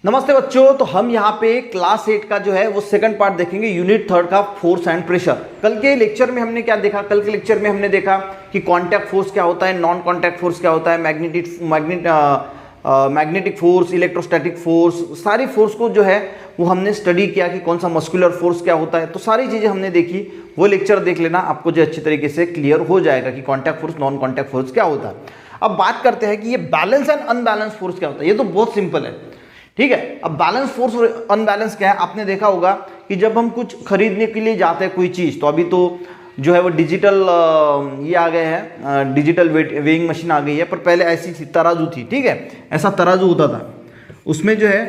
नमस्ते बच्चों। तो हम यहाँ पे क्लास 8 का जो है वो सेकंड पार्ट देखेंगे, यूनिट 3 का फोर्स एंड प्रेशर। कल के लेक्चर में हमने क्या देखा? कल के लेक्चर में हमने देखा कि कांटेक्ट फोर्स क्या होता है, नॉन कांटेक्ट फोर्स क्या होता है, मैग्नेटिक फोर्स, इलेक्ट्रोस्टैटिक फोर्स, सारी फोर्स को जो है वो हमने स्टडी किया कि कौन सा मस्कुलर फोर्स क्या होता है। तो सारी चीजें हमने देखी, वो लेक्चर देख लेना, आपको जो अच्छी तरीके से क्लियर हो जाएगा कि contact force, non contact force क्या होता है। अब बात करते हैं कि ये बैलेंस एंड अनबैलेंस फोर्स क्या होता है। ये तो बहुत सिंपल है, ठीक है। अब बैलेंस फोर्स और अनबैलेंस क्या है? आपने देखा होगा कि जब हम कुछ खरीदने के लिए जाते हैं कोई चीज, तो अभी तो जो है वो डिजिटल ये आ गए हैं, डिजिटल वेइंग मशीन आ गई है, पर पहले ऐसी थी, तराजू थी, ठीक है। ऐसा तराजू होता था, उसमें जो है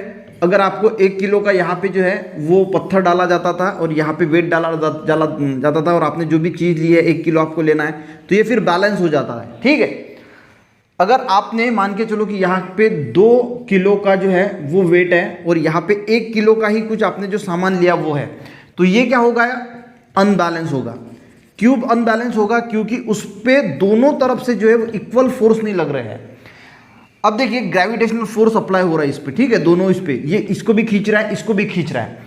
अगर आपको 1 किलो का यहाँ पे जो है वो पत्थर डाला जाता था और यहाँ पे वेट डाला जाता था, और आपने जो भी चीज ली है 1 किलो आपको लेना है, तो ये फिर बैलेंस हो जाता है, ठीक है। अगर आपने मान के चलो कि यहाँ पे 2 किलो का जो है वो वेट है और यहाँ पे 1 किलो का ही कुछ आपने जो सामान लिया वो है, तो ये क्या होगा? अनबैलेंस होगा। क्यों अनबैलेंस होगा? क्योंकि उस पे दोनों तरफ से जो है वो इक्वल फोर्स नहीं लग रहे हैं। अब देखिए ग्रेविटेशनल फोर्स अप्लाई हो रहा है इस पे, ठीक है, दोनों इस पे, ये इसको भी खींच रहा है, इसको भी खींच रहा है,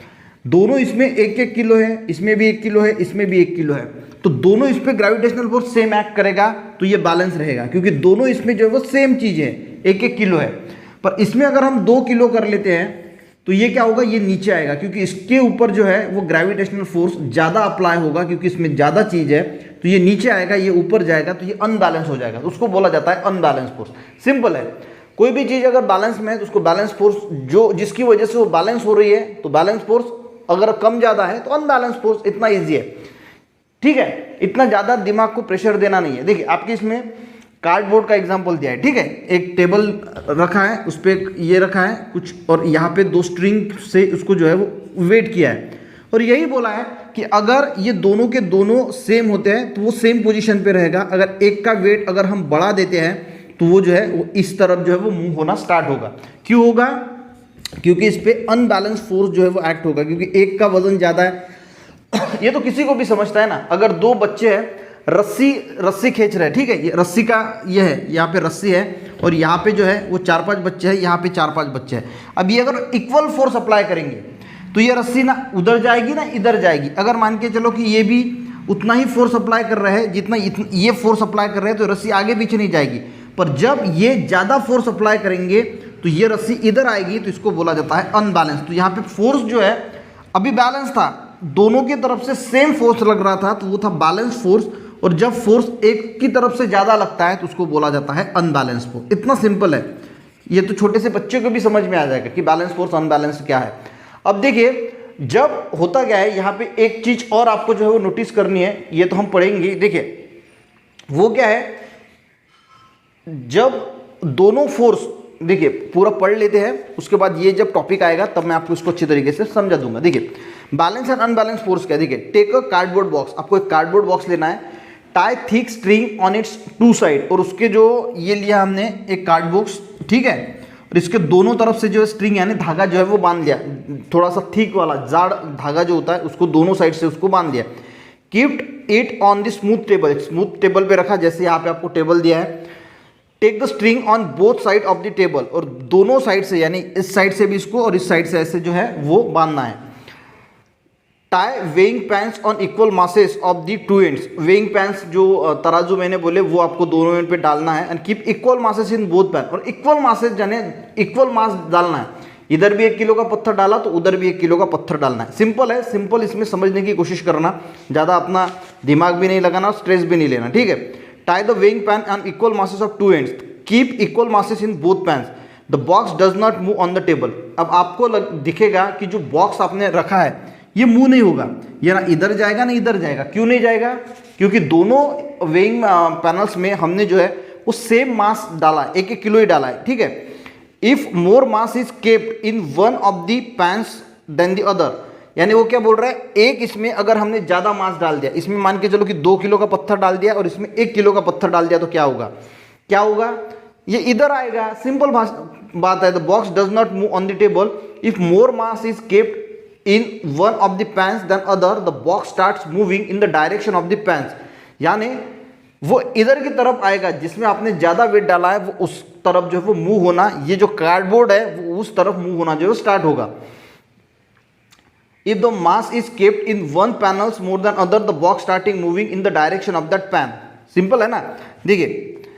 दोनों इसमें 1-1 किलो है, इसमें भी 1 किलो है, इसमें भी 1 किलो है, तो दोनों इस पे ग्रेविटेशनल फोर्स सेम एक्ट करेगा, तो ये बैलेंस रहेगा, क्योंकि दोनों इसमें जो है वो सेम चीज है, 1-1 किलो है। पर इसमें अगर हम 2 किलो कर लेते हैं तो ये क्या होगा? ये नीचे आएगा, क्योंकि इसके ऊपर जो है वो ग्रेविटेशनल फोर्स ज्यादा अप्लाई होगा, क्योंकि इसमें ज्यादा चीज है, तो ये नीचे आएगा, ये ऊपर जाएगा, तो ये अनबैलेंस हो जाएगा, तो उसको बोला जाता है अनबैलेंस फोर्स। सिंपल है, कोई भी चीज अगर बैलेंस में है तो उसको बैलेंस फोर्स, जो जिसकी वजह से वो बैलेंस हो रही है, तो बैलेंस फोर्स अगर कम ज्यादा है तो अनबैलेंस फोर्स। इतना इजी है, ठीक है, इतना ज्यादा दिमाग को प्रेशर देना नहीं है। देखिए आपके इसमें कार्डबोर्ड का एग्जांपल दिया है, ठीक है, एक टेबल रखा है, उस पर ये रखा है कुछ, और यहाँ पे 2 स्ट्रिंग से उसको जो है वो वेट किया है, और यही बोला है कि अगर ये दोनों के दोनों सेम होते हैं तो वो सेम पोजीशन पे रहेगा। अगर एक का वेट अगर हम बढ़ा देते हैं तो वो जो है वो इस तरफ जो है वो मूव होना स्टार्ट होगा। क्यों होगा? क्योंकि इस पे अनबैलेंस फोर्स जो है वो एक्ट होगा, क्योंकि एक का वजन ज्यादा है। ये तो किसी को भी समझता है ना। अगर 2 बच्चे हैं, रस्सी खींच रहे हैं, ठीक है, ये रस्सी का ये है, यहाँ पे रस्सी है, और यहाँ पे जो है वो 4-5 बच्चे हैं, यहाँ पे 4-5 बच्चे हैं। अब ये अगर इक्वल फोर्स अप्लाई करेंगे तो ये रस्सी ना उधर जाएगी ना इधर जाएगी। अगर मान के चलो कि ये भी उतना ही फोर्स अप्लाई कर रहे हैं जितना ये फोर्स अप्लाई कर रहे हैं, तो रस्सी आगे पीछे नहीं जाएगी। पर जब ये ज्यादा फोर्स अप्लाई करेंगे तो ये रस्सी इधर आएगी, तो इसको बोला जाता है अनबैलेंस। तो यहाँ पे फोर्स जो है अभी बैलेंस था, दोनों की तरफ से सेम फोर्स लग रहा था, तो वो था बैलेंस फोर्स, और जब फोर्स एक की तरफ से ज्यादा लगता है तो उसको बोला जाता है अनबैलेंस फोर्स। इतना सिंपल है, ये तो छोटे से बच्चे को भी समझ में आ जाएगा कि बैलेंस फोर्स अनबैलेंस क्या है। अब देखिए जब होता क्या है, यहाँ पे एक चीज और आपको जो है वो नोटिस करनी है, ये तो हम पढ़ेंगे। देखिए वो क्या है, जब दोनों फोर्स, देखिए पूरा पढ़ लेते हैं, उसके बाद ये जब टॉपिक आएगा तब मैं आपको इसको अच्छी तरीके से समझा दूंगा। देखिए बैलेंस एंड अनबैलेंस फोर्स क्या है? देखिए टेक अ कार्डबोर्ड बॉक्स, आपको एक कार्डबोर्ड बॉक्स लेना है, tie thick string on it's 2 side, और उसके जो ये लिया हमने एक कार्ड बॉक्स, ठीक है, और इसके दोनों तरफ से जो स्ट्रिंग यानी धागा जो है वो बांध लिया, थोड़ा सा थिक वाला जाड़ धागा जो होता है उसको दोनों साइड से उसको बांध लिया। Kept it on the smooth table, smooth table पे रखा, जैसे यहाँ पे आपको टेबल दिया है। Take the string on both side of the table, और दोनों साइड से, यानी इस साइड से भी इसको और इस साइड से ऐसे जो है वो बांधना है। Tie weighing pans on equal masses of the 2 ends, weighing pans जो तराजू मैंने बोले वो आपको दोनों एंड पे डालना है। And keep equal masses in both pan, और इक्वल मासेस यानी इक्वल मास डालना है, इधर भी 1 किलो का पत्थर डाला तो उधर भी 1 किलो का पत्थर डालना है। सिंपल है, सिंपल, इसमें समझने की कोशिश करना, ज़्यादा अपना दिमाग भी नहीं लगाना, स्ट्रेस भी नहीं लेना, ठीक है। Tie the weighing pan on equal masses of 2 ends, keep equal masses in both pans, the box does not move on the table. अब आपको दिखेगा कि जो बॉक्स आपने रखा है ये मूव नहीं होगा, ये ना इधर जाएगा ना इधर जाएगा। क्यों नहीं जाएगा? क्योंकि दोनों वेइंग पैनल्स में हमने जो है वो सेम मास डाला है, 1-1 किलो ही डाला है, ठीक है। If more mass is kept in one of the pans then the other, यानी वो क्या बोल रहा है, एक इसमें अगर हमने ज्यादा मास डाल दिया, इसमें मान के चलो कि 2 किलो का पत्थर डाल दिया और इसमें 1 किलो का पत्थर डाल दिया, तो क्या होगा? क्या होगा? ये इधर आएगा। सिंपल बात है, the box does not move on the table if more mass is kept in one of the pans than other, the box starts moving in the direction of the pans। यानी वो इधर की तरफ आएगा, जिसमें आपने ज़्यादा वेट डाला है वो उस तरफ जो है वो मूव होना, ये जो कार्डबोर्ड है वो उस तरफ मूव होना जो है स्टार्ट होगा। If the mass is kept in one panels more than other, the box starting moving in the direction of that pan। Simple है ना। देखिए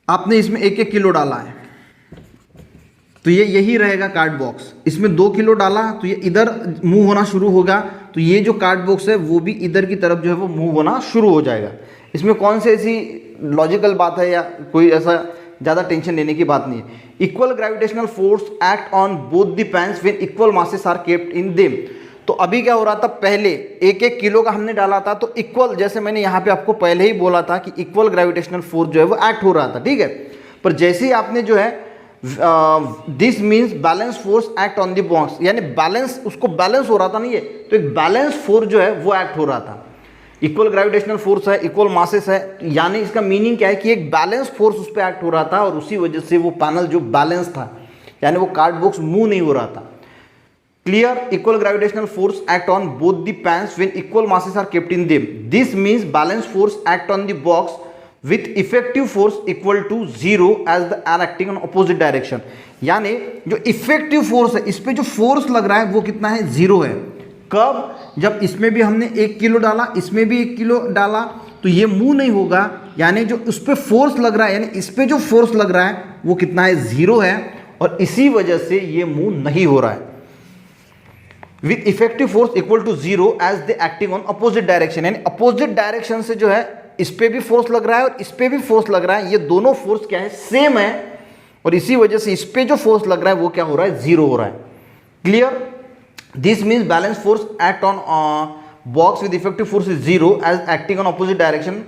आपने इसमें 1-1 किलो डाला है तो ये यही रहेगा कार्ड बॉक्स। इसमें 2 किलो डाला तो ये इधर मूव होना शुरू होगा, तो ये जो कार्ड बॉक्स है वो भी इधर की तरफ जो है वो मूव होना शुरू हो जाएगा। इसमें कौन सी ऐसी लॉजिकल बात है या कोई ऐसा ज़्यादा टेंशन लेने की बात नहीं है। Equal gravitational force act on both the pans when equal masses are kept in them. तो अभी क्या हो रहा था, पहले 1-1 किलो का हमने डाला था तो इक्वल, जैसे मैंने यहाँ पे आपको पहले ही बोला था कि इक्वल ग्रेविटेशनल फोर्स जो है वो एक्ट हो रहा था, ठीक है। पर जैसे ही आपने जो है this means balance force act on the box, यानी बैलेंस, उसको बैलेंस हो रहा था नहीं है, तो एक बैलेंस फोर्स जो है वो एक्ट हो रहा था। इक्वल ग्रेविटेशनल फोर्स है, इक्वल मासेस है, यानी इसका मीनिंग क्या है कि एक बैलेंस फोर्स उस पर एक्ट हो रहा था और उसी वजह से वो पैनल जो बैलेंस था, यानी वो कार्ड बॉक्स मूव नहीं हो रहा था। Clear, equal gravitational force act on both the pans when equal masses are kept in them. This means balance force act on the box with effective force equal to 0 as the are acting on opposite direction। यानी जो effective force है, इस पे जो force लग रहा है वो कितना है, 0 है। कब, जब इसमें भी हमने 1 किलो डाला, इसमें भी 1 किलो डाला, तो ये मूव नहीं होगा, यानी जो उस पर फोर्स लग रहा है, यानी इस पे जो फोर्स लग रहा है वो कितना है, 0 है, और इसी वजह से ये मूव नहीं हो रहा है। With effective force equal to 0 as they acting on opposite direction, यानी अपोजिट डायरेक्शन से जो है इस पे भी फोर्स लग रहा है और इस पे भी फोर्स लग रहा है, ये दोनों फोर्स क्या है, सेम है, और इसी वजह से इस पे जो फोर्स लग रहा है वो क्या हो रहा है, 0 हो रहा है। Clear, this means balance force act on box with effective force is 0 as acting on opposite direction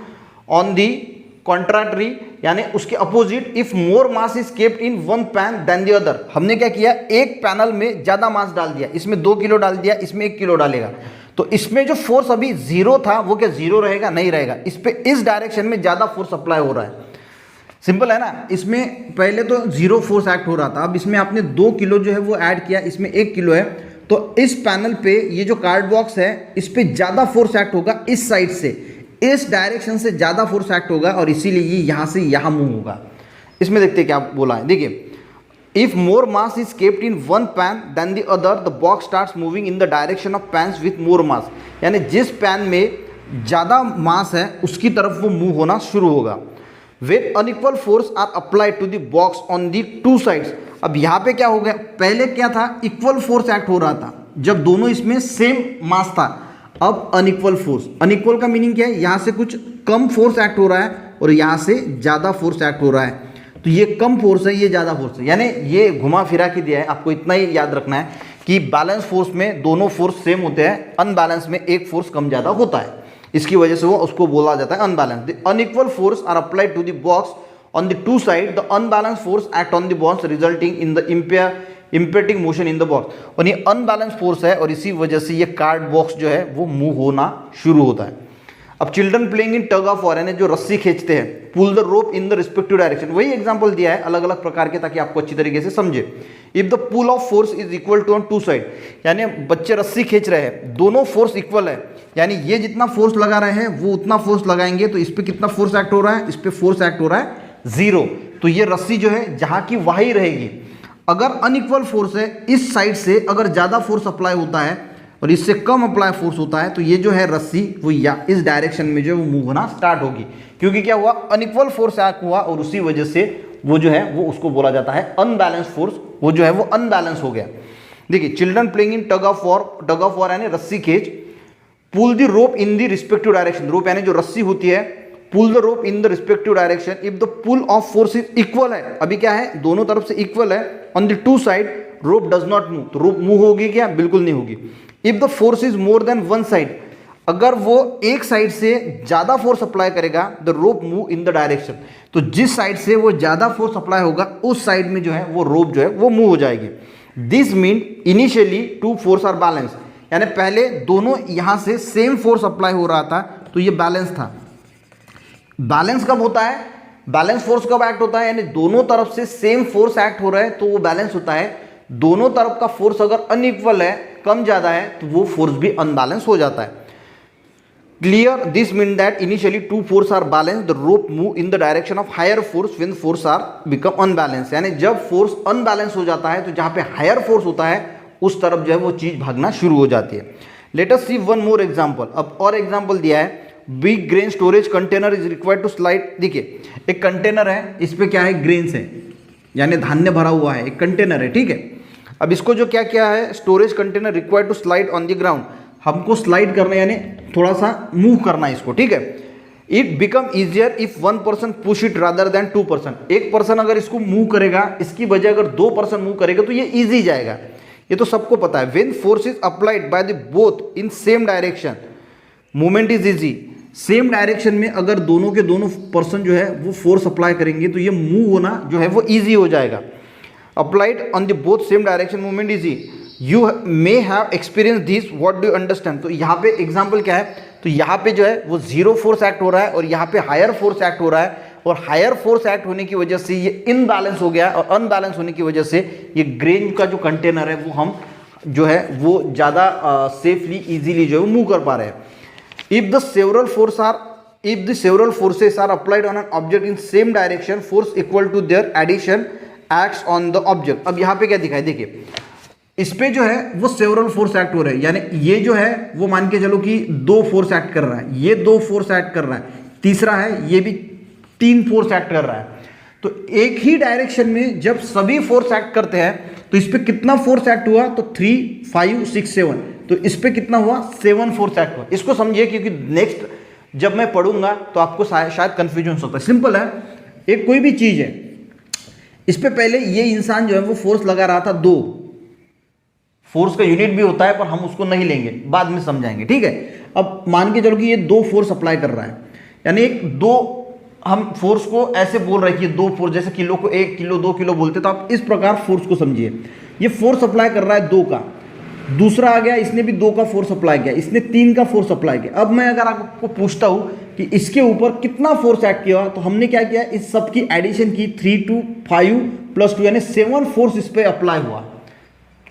on the contrary, यानी उसके opposite if more mass is kept in one pan then the other. हमने क्या किया, एक panel में ज्यादा मास डाल दिया, इसमें 2 किलो डाल दिया, इसमें 1 किलो डालेगा, तो इसमें जो फोर्स अभी 0 था वो क्या 0 रहेगा, नहीं रहेगा। इस पे इस डायरेक्शन में ज्यादा फोर्स अप्लाई हो रहा है। सिंपल है ना। इसमें पहले तो 0 फोर्स एक्ट हो रहा था, अब इसमें आपने 2 किलो जो है वो ऐड किया, इसमें 1 किलो है, तो इस पैनल पे ये जो कार्ड बॉक्स है इस पे ज्यादा फोर्स एक्ट होगा, इस साइड से, इस डायरेक्शन से ज्यादा फोर्स एक्ट होगा, और इसीलिए ये यहां से यहां मूव होगा। इसमें देखते हैं क्या बोला है, देखिए, if more mass is kept in one pan then the other, the box starts moving in the direction of pans with more mass, यानी जिस पैन में ज्यादा मास है उसकी तरफ वो मूव होना शुरू होगा। With unequal force are applied to the box on the two sides. अब यहाँ पे क्या हो गया, पहले क्या था, इक्वल फोर्स एक्ट हो रहा था जब दोनों इसमें सेम मास था, अब अनइक्वल फोर्स। अनइक्वल का मीनिंग क्या है, यहाँ से कुछ कम फोर्स एक्ट हो रहा है और यहाँ से ज़्यादा फोर्स एक्ट हो रहा है, तो ये कम फोर्स है, ये ज़्यादा फोर्स है, यानी ये घुमा फिरा के दिया है। आपको इतना ही याद रखना है कि बैलेंस फोर्स में दोनों फोर्स सेम होते हैं, अनबैलेंस में एक फोर्स कम ज़्यादा होता है, इसकी वजह से वो उसको बोला जाता है unbalance. The unequal force are applied to the box on the two side, the unbalance force act on the box resulting in the impeding motion in the box. और ये अनबैलेंस फोर्स है और इसी वजह से ये कार्ड बॉक्स जो है वो मूव होना शुरू होता है। अब children playing in tug of war, यानी जो रस्सी खींचते हैं, pull the rope in the respective direction, वही एग्जांपल दिया है अलग अलग प्रकार के, ताकि आपको अच्छी तरीके से समझे। If the pull of force is equal to on two side, यानी बच्चे रस्सी खींच रहे हैं, दोनों फोर्स इक्वल है, यानी ये जितना फोर्स लगा रहे हैं वो उतना फोर्स लगाएंगे, तो इस पर कितना फोर्स एक्ट हो रहा है, इस पर फोर्स एक्ट हो रहा है 0, तो ये रस्सी जो है जहां की वही रहेगी। अगर अनइक्वल फोर्स है, इस साइड से अगर ज़्यादा फोर्स अप्लाई होता है और इससे कम अप्लाई फोर्स होता है, तो ये जो है रस्सी वो या इस डायरेक्शन में जो है वो मूव होना स्टार्ट होगी, क्योंकि क्या हुआ, अनइक्वल फोर्स एक्ट हुआ और उसी वजह से वो जो है वो उसको बोला जाता है अनबैलेंस फोर्स, वो जो है वो अनबैलेंस हो गया। देखिए, children playing in tug of war यानी रस्सी खींच, pull the rope in the respective direction, rope यानी जो रस्सी होती है, pull the rope in the respective direction if the pull of force is equal है, अभी क्या है, दोनों तरफ से इक्वल है, on the two side rope does not move, तो रोप मूव होगी क्या, बिल्कुल नहीं होगी। If the force is more than one side, अगर वो एक साइड से ज्यादा फोर्स अप्लाई करेगा, the rope move in the direction, तो जिस साइड से वो ज्यादा फोर्स अप्लाई होगा उस साइड में जो है वो रोप जो है वो मूव हो जाएगी। This mean initially two force are balance, यानी पहले दोनों यहां से सेम फोर्स अप्लाई हो रहा था, तो ये बैलेंस था। बैलेंस कब होता है, बैलेंस फोर्स कब एक्ट होता है, यानी दोनों तरफ से सेम फोर्स एक्ट हो रहा है तो वो बैलेंस होता है। दोनों तरफ का फोर्स अगर अनइक्वल है, कम ज्यादा है, तो वो फोर्स भी अनबैलेंस हो जाता है। Clear, this mean that initially two force are balance, the rope move in the direction of higher force when force are become unbalance. यानी जब फोर्स अनबैलेंस हो जाता है तो जहां पे हायर फोर्स होता है उस तरफ जो है वो चीज भागना शुरू हो जाती है। Let us see one more example. अब और एग्जांपल दिया है, big grain storage container is required to slide. देखिए एक कंटेनर है, इस पे क्या है, ग्रेन्स है यानी धान्य भरा हुआ है, एक कंटेनर है, ठीक है। अब इसको जो क्या किया है, storage container required to slide on the ground, हमको स्लाइड करना यानी थोड़ा सा मूव करना है इसको, ठीक है। It become easier if one person push it rather than two person. एक पर्सन अगर इसको मूव करेगा, इसकी वजह अगर दो पर्सन मूव करेगा तो ये इजी जाएगा, ये तो सबको पता है। When force is applied by the both in same direction movement is easy. Same direction में अगर दोनों के दोनों पर्सन जो है वो फोर्स अप्लाई करेंगे तो ये मूव होना जो है वो इजी हो जाएगा। Applied on the both same direction movement easy, you may have experience this, what do you understand. तो यहाँ पे एग्जाम्पल क्या है, तो यहाँ पे जो है वो जीरो फोर्स एक्ट हो रहा है और यहाँ पे हायर फोर्स एक्ट हो रहा है, और हायर फोर्स एक्ट होने की वजह से ये इनबैलेंस हो गया, और अनबैलेंस होने की वजह से ये ग्रेन का जो कंटेनर है वो हम जो है वो ज़्यादा सेफली इजीली जो है वो मूव कर पा रहे हैं। If the several forces are applied on an object in same direction, force equal to their addition acts on the object. अब यहाँ पे क्या दिखाई, देखिए इस पे जो है वो सेवरल फोर्स एक्ट हो रहे हैं, यानी ये जो है वो मान के चलो कि दो फोर्स एक्ट कर रहा है, ये दो फोर्स एक्ट कर रहा है, तीसरा है ये भी तीन फोर्स एक्ट कर रहा है। तो एक ही डायरेक्शन में जब सभी फोर्स एक्ट करते हैं तो इस पे कितना फोर्स एक्ट हुआ, तो 3, 5, 6, 7, तो इस पे कितना हुआ, 7 फोर्स एक्ट हुआ। इसको समझिए क्योंकि नेक्स्ट जब मैं पढ़ूंगा तो आपको शायद कंफ्यूजन होता है। सिंपल है, एक कोई भी चीज है, इस पे पहले ये इंसान जो है वो फोर्स लगा रहा था 2, फोर्स का यूनिट भी होता है पर हम उसको नहीं लेंगे, बाद में समझाएंगे, ठीक है। अब मान के चलो कि ये 2 फोर्स अप्लाई कर रहा है, यानी एक 2, हम फोर्स को ऐसे बोल रहे हैं कि 2 फोर्स, जैसे किलो को 1 किलो 2 किलो बोलते, तो आप इस प्रकार फोर्स को समझिए। ये फोर्स अप्लाई कर रहा है 2 का, दूसरा आ गया, इसने भी 2 का फोर्स अप्लाई किया, इसने 3 का फोर्स अप्लाई किया। अब मैं अगर आपको पूछता हूं कि इसके ऊपर कितना फोर्स एक्ट किया, तो हमने क्या किया, इस सब की एडिशन की, 3, 2, 5 + 2 यानी 7 फोर्स इस पे अप्लाई हुआ।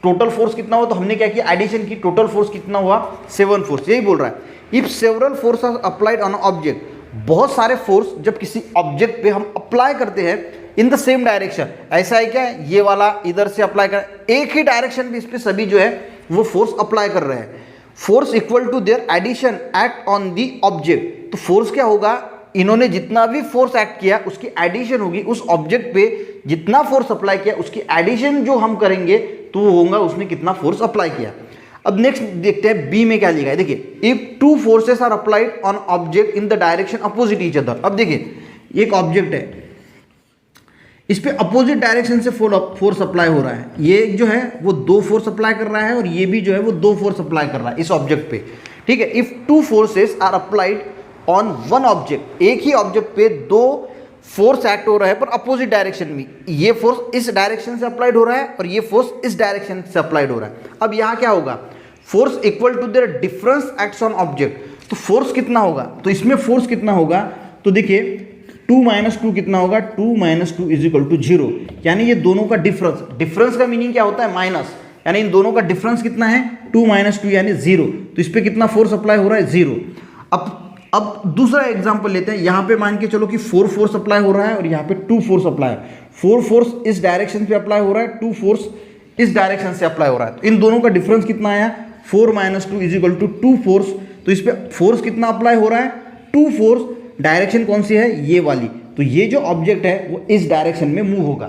टोटल फोर्स कितना हुआ, तो हमने क्या किया, एडिशन की, टोटल फोर्स कितना हुआ, 7 फोर्स। यही बोल रहा है if several force are applied on object, बहुत सारे फोर्स जब किसी ऑब्जेक्ट पे हम अप्लाई करते हैं इन द सेम डायरेक्शन, ऐसा है क्या, ये वाला इधर से अप्लाई कर, एक ही डायरेक्शन पे इस पे सभी जो है वो फोर्स अप्लाई कर रहे हैं, force equal to their addition act on the object. तो फोर्स क्या होगा, इन्होंने जितना भी फोर्स एक्ट किया उसकी एडिशन होगी, उस ऑब्जेक्ट पे जितना फोर्स अप्लाई किया उसकी एडिशन जो हम करेंगे तो वो होगा उसने कितना फोर्स अप्लाई किया। अब नेक्स्ट देखते हैं बी में क्या लिखा है, देखिए if 2 forces are applied on object in the direction opposite each other. अब देखिए एक ऑब्जेक्ट है, इस पे अपोजिट डायरेक्शन से फोर्स अप्लाई हो रहा है, ये जो है वो 2 फोर्स अप्लाई कर रहा है और ये भी जो है वो 2 फोर्स अप्लाई कर रहा है इस ऑब्जेक्ट पे, ठीक है। If 2 forces are applied on one object, एक ही ऑब्जेक्ट पे 2 फोर्स एक्ट हो रहा है पर अपोजिट डायरेक्शन में, ये फोर्स इस डायरेक्शन से अप्लाइड हो रहा है और ये फोर्स इस डायरेक्शन से अप्लाइड हो रहा है। अब यहाँ क्या होगा, force equal to their difference acts on object. तो फोर्स कितना होगा, तो इसमें फोर्स कितना होगा, तो देखिए 2 - 2 कितना होगा, 2 - 2 = 0, यानी ये दोनों का डिफरेंस, डिफरेंस का मीनिंग क्या होता है, माइनस, यानी इन दोनों का डिफरेंस कितना है, 2 - 2 यानी 0, तो इस पर कितना फोर्स अप्लाई हो रहा है, 0। अब दूसरा एग्जांपल लेते हैं, यहाँ पे मान के चलो कि 4 फोर्स अप्लाई हो रहा है और यहाँ पे 2 फोर्स अप्लाई है, 4 फोर्स इस डायरेक्शन पे अप्लाई हो रहा है, 2 फोर्स इस डायरेक्शन से अप्लाई हो रहा है, तो इन दोनों का डिफरेंस कितना आया, 4 - 2 = 2 फोर्स। तो इस पे फोर्स कितना अप्लाई हो रहा है, 2 फोर्स, डायरेक्शन कौन सी है, ये वाली, तो ये जो ऑब्जेक्ट है वो इस डायरेक्शन में मूव होगा।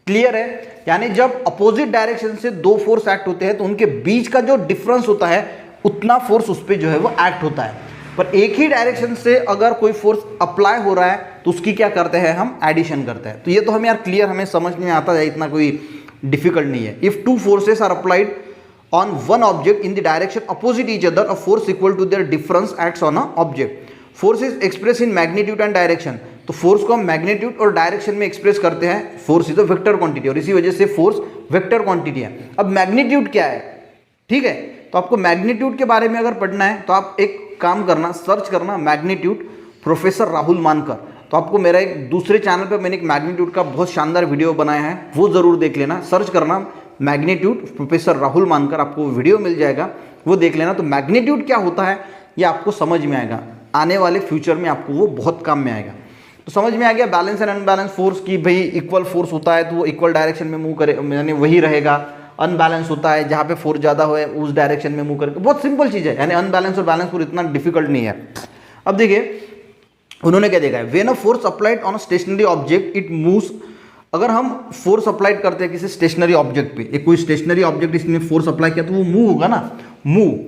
क्लियर है, यानी जब अपोजिट डायरेक्शन से 2 फोर्स एक्ट होते हैं तो उनके बीच का जो डिफरेंस होता है उतना फोर्स उस पर जो है वो एक्ट होता है, पर एक ही डायरेक्शन से अगर कोई फोर्स अप्लाई हो रहा है तो उसकी क्या करते हैं, हम एडिशन करते हैं। तो ये तो हम यार क्लियर, हमें समझ में आता है, इतना कोई डिफिकल्ट नहीं है। If 2 forces are applied on one object in the direction opposite each other, a force equal to their difference acts on a object. Force is express in magnitude and direction, तो force को हम magnitude और direction में express करते हैं। Force is a vector quantity और इसी वजह से फोर्स वेक्टर क्वांटिटी है। अब मैग्नीट्यूड क्या है, ठीक है, तो आपको मैग्नीट्यूड के बारे में अगर पढ़ना है तो आप एक काम करना, सर्च करना मैग्नीट्यूड प्रोफेसर राहुल मानकर। तो आपको मेरा एक दूसरे चैनल पे मैंने एक मैग्नीट्यूड का बहुत शानदार वीडियो बनाया है, वो ज़रूर देख लेना। सर्च करना मैग्नीट्यूड प्रोफेसर राहुल मानकर, आपको वीडियो मिल जाएगा, वो देख लेना। तो मैग्नीट्यूड क्या होता है, ये आपको समझ में आएगा, आने वाले फ्यूचर में आपको वो बहुत काम में आएगा। तो समझ में आ गया बैलेंस एंड अनबैलेंस फोर्स की भाई इक्वल फोर्स होता है तो वो इक्वल डायरेक्शन में मूव करे, यानी वही रहेगा। अनबैलेंस होता है जहाँ पे फोर्स ज़्यादा हो उस डायरेक्शन में मूव करेगा। बहुत सिंपल चीज़ है, यानी अनबैलेंस और बैलेंस फोर्स इतना डिफिकल्ट नहीं है। अब देखिए उन्होंने क्या देखा है, when a force applied on a stationary object it moves. अगर हम फोर्स अप्लाइड करते हैं किसी स्टेशनरी ऑब्जेक्ट पे, एक कोई स्टेशनरी ऑब्जेक्ट इसने फोर्स अप्लाई किया तो वो मूव होगा ना, move.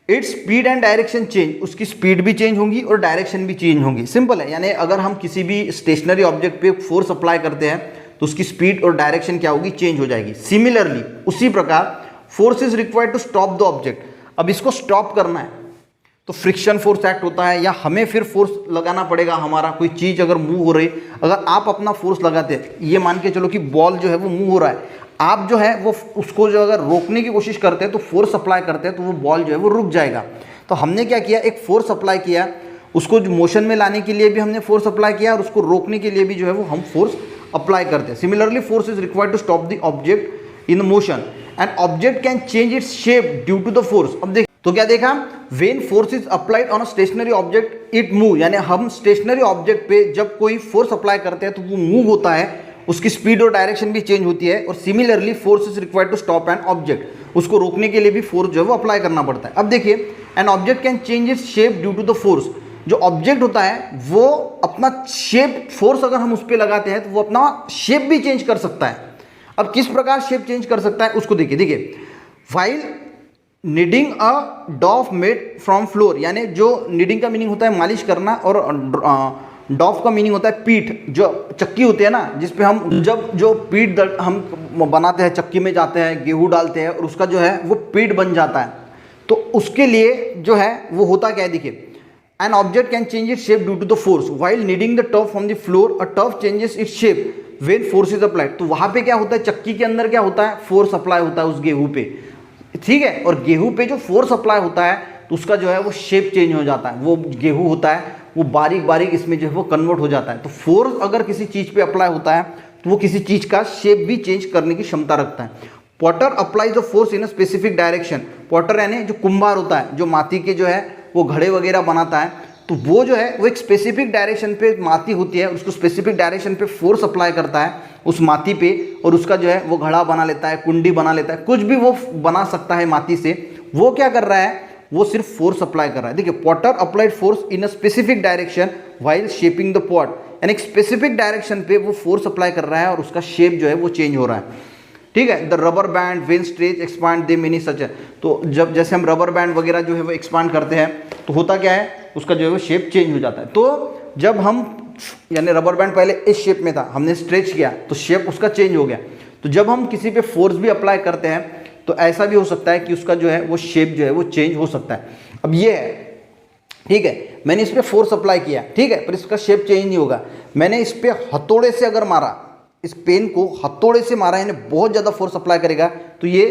Its speed and direction change, उसकी स्पीड भी चेंज होगी और डायरेक्शन भी चेंज होगी। सिंपल है, यानी अगर हम किसी भी स्टेशनरी ऑब्जेक्ट पे फोर्स अप्लाई करते हैं तो उसकी स्पीड और डायरेक्शन क्या होगी, चेंज हो जाएगी। सिमिलरली उसी प्रकार force is required to stop the object. अब इसको स्टॉप करना है तो फ्रिक्शन फोर्स एक्ट होता है, या हमें फिर फोर्स लगाना पड़ेगा। हमारा कोई चीज़ अगर मूव हो रही, अगर आप अपना फोर्स लगाते हैं, ये मान के चलो कि बॉल जो है वो मूव हो रहा है, आप जो है वो उसको जो अगर रोकने की कोशिश करते हैं तो फोर्स अप्लाई करते हैं तो वो बॉल जो है वो रुक जाएगा। तो हमने क्या किया, एक फोर्स अप्लाई किया, उसको मोशन में लाने के लिए भी हमने फोर्स अप्लाई किया और उसको रोकने के लिए भी जो है वो हम फोर्स अप्लाई करते हैं। Similarly force is required to stop the object in motion and object can change its shape due to the force. अब देख तो क्या देखा, when force is applied on a stationary object it move, यानी हम stationery object पे जब कोई फोर्स अप्लाई करते हैं तो वो मूव होता है, उसकी स्पीड और डायरेक्शन भी चेंज होती है। और similarly force is required to stop an object, उसको रोकने के लिए भी फोर्स जो है वो अप्लाई करना पड़ता है। अब देखिए an object can change its shape due to the force, जो ऑब्जेक्ट होता है वो अपना शेप, फोर्स अगर हम उस पर लगाते हैं तो वो अपना शेप भी चेंज कर सकता है। अब किस प्रकार शेप चेंज कर सकता है उसको देखिए, while kneading a dough made from flour, यानी जो नीडिंग का मीनिंग होता है मालिश करना, और डॉफ का मीनिंग होता है पीठ, जो चक्की होती है ना जिसपे हम जब जो पीठ हम बनाते हैं, चक्की में जाते हैं, गेहूं डालते हैं और उसका जो है वो पीठ बन जाता है। तो उसके लिए जो है वो होता क्या है, देखिए an object can change its shape due to the force while kneading the turf from the floor, a turf changes its shape when force is applied. तो वहां पे क्या होता है, चक्की के अंदर क्या होता है, फोर्स अप्लाई होता है उस गेहूं पे, ठीक है। और गेहूं पे जो फोर्स अप्लाई होता है तो उसका जो है वो शेप चेंज हो जाता है, वो गेहूं होता है वो बारीक बारीक इसमें जो है वो कन्वर्ट हो जाता है। तो फोर्स अगर किसी चीज़ पे अप्लाई होता है तो वो किसी चीज़ का शेप भी चेंज करने की क्षमता रखता है। Potter applies the force in a specific direction, Potter यानी जो कुम्हार होता है, जो माटी के जो है वो घड़े वगैरह बनाता है, तो वो जो है वो एक स्पेसिफिक डायरेक्शन पे माटी होती है, उसको स्पेसिफिक डायरेक्शन पे फोर्स अप्लाई करता है उस माटी पे, और उसका जो है वो घड़ा बना लेता है, कुंडी बना लेता है, कुछ भी वो बना सकता है माटी से। वो क्या कर रहा है, वो सिर्फ फोर्स अप्लाई कर रहा है। देखिए Potter applied force in a specific direction while shaping the pot, यानी एक स्पेसिफिक डायरेक्शन पे वो फोर्स अप्लाई कर रहा है और उसका शेप जो है वो चेंज हो रहा है, ठीक है। The rubber band when stretch expand they many such, तो जब जैसे हम रबर बैंड वगैरह जो है वो एक्सपांड करते हैं तो होता क्या है, उसका जो है वो शेप चेंज हो जाता है। तो जब हम, यानी रबर बैंड पहले इस शेप में था, हमने स्ट्रेच किया तो शेप उसका चेंज हो गया। तो जब हम किसी पे फोर्स भी अप्लाई करते हैं तो ऐसा भी हो सकता है कि उसका जो है वो शेप जो है वो चेंज हो सकता है। अब ये है, ठीक है, मैंने इस पर फोर्स अप्लाई किया, ठीक है, पर इसका शेप चेंज नहीं होगा। मैंने इस पर हथौड़े से अगर मारा, इस पेन को हथौड़े से मारा, यानी बहुत ज़्यादा फोर्स अप्लाई करेगा तो ये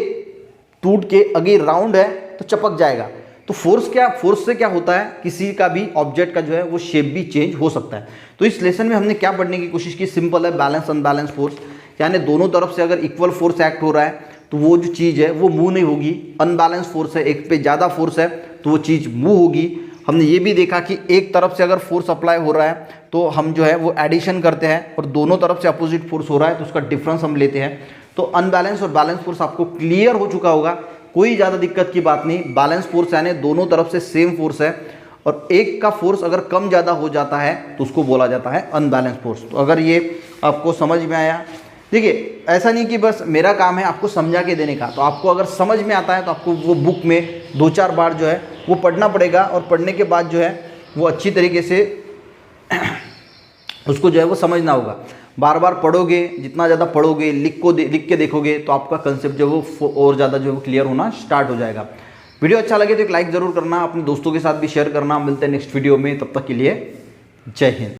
टूट के, अगर राउंड है तो चपक जाएगा। तो फोर्स से क्या होता है, किसी का भी ऑब्जेक्ट का जो है वो शेप भी चेंज हो सकता है। तो इस लेसन में हमने क्या पढ़ने की कोशिश की, सिंपल है, बैलेंस अनबैलेंस फोर्स, यानी दोनों तरफ से अगर इक्वल फोर्स एक्ट हो रहा है तो वो जो चीज़ है वो मूव नहीं होगी। अनबैलेंस फोर्स है, एक पे ज़्यादा फोर्स है तो वो चीज़ मूव होगी। हमने ये भी देखा कि एक तरफ से अगर फोर्स अप्लाई हो रहा है तो हम जो है वो एडिशन करते हैं, और दोनों तरफ से अपोजिट फोर्स हो रहा है तो उसका डिफरेंस हम लेते हैं। तो अनबैलेंस और बैलेंस फोर्स आपको क्लियर हो चुका होगा, कोई ज़्यादा दिक्कत की बात नहीं। बैलेंस फोर्स यानी दोनों तरफ से सेम फोर्स है, और एक का फोर्स अगर कम ज़्यादा हो जाता है तो उसको बोला जाता है अनबैलेंस फोर्स। तो अगर ये आपको समझ में आया, देखिए ऐसा नहीं कि बस मेरा काम है आपको समझा के देने का, तो आपको अगर समझ में आता है तो आपको वो बुक में 2-4 बार जो है वो पढ़ना पड़ेगा, और पढ़ने के बाद जो है वो अच्छी तरीके से उसको जो है वो समझना होगा। बार बार पढ़ोगे, जितना ज़्यादा पढ़ोगे, लिख के देखोगे तो आपका कंसेप्ट जो वो और ज़्यादा जो है क्लियर होना स्टार्ट हो जाएगा। वीडियो अच्छा लगे तो एक लाइक ज़रूर करना, अपने दोस्तों के साथ भी शेयर करना। मिलते हैं नेक्स्ट वीडियो में, तब तक के लिए जय हिंद।